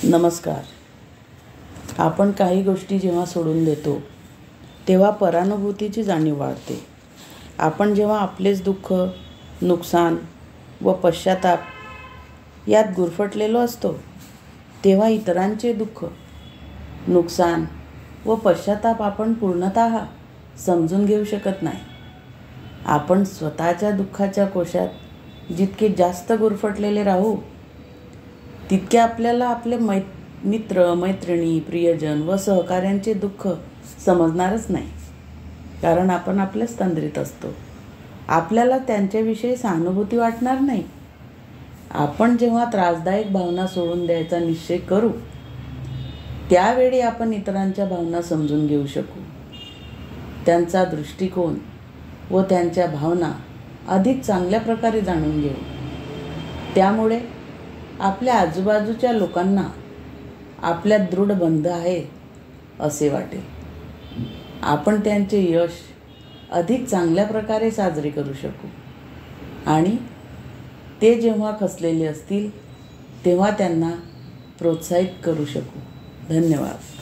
नमस्कार. आपण काही गोष्टी जेव्हा सोडून देतो तेव्हा परानुभूतीची जाणीव वाढते. आपण जेव्हा आपलेच दुःख, नुकसान व पश्चाताप यात गुरफटलेलो असतो तेव्हा इतरांचे दुःख, नुकसान व पश्चाताप आपण पूर्णतः समजून घेऊ शकत नाही. आपण स्वतःच्या दुःखाच्या कोशात जितके जास्त गुरफटलेले राहू तितके आपल्याला आपले मित्र, मैत्रिणी, प्रियजन व सहकाऱ्यांचे दुःख समजणारच नाही. कारण आपण आपल्याच तंद्रीत असतो. आपल्याला त्यांच्याविषयी सहानुभूती वाटणार नाही. आपण जेव्हा त्रासदायक भावना सोडून द्यायचा निश्चय करू त्यावेळी आपण इतरांच्या भावना समजून घेऊ शकू. त्यांचा दृष्टिकोन व त्यांच्या भावना अधिक चांगल्या प्रकारे जाणून घेऊ. त्यामुळे आपल्या आजूबाजूच्या लोकांना आपल्यात दृढ बंध आहे असे वाटेल. आपण त्यांचे यश अधिक चांगल्या प्रकारे साजरे करू शकू आणि ते जेव्हा खचलेले असतील तेव्हा त्यांना प्रोत्साहित करू शकू. धन्यवाद.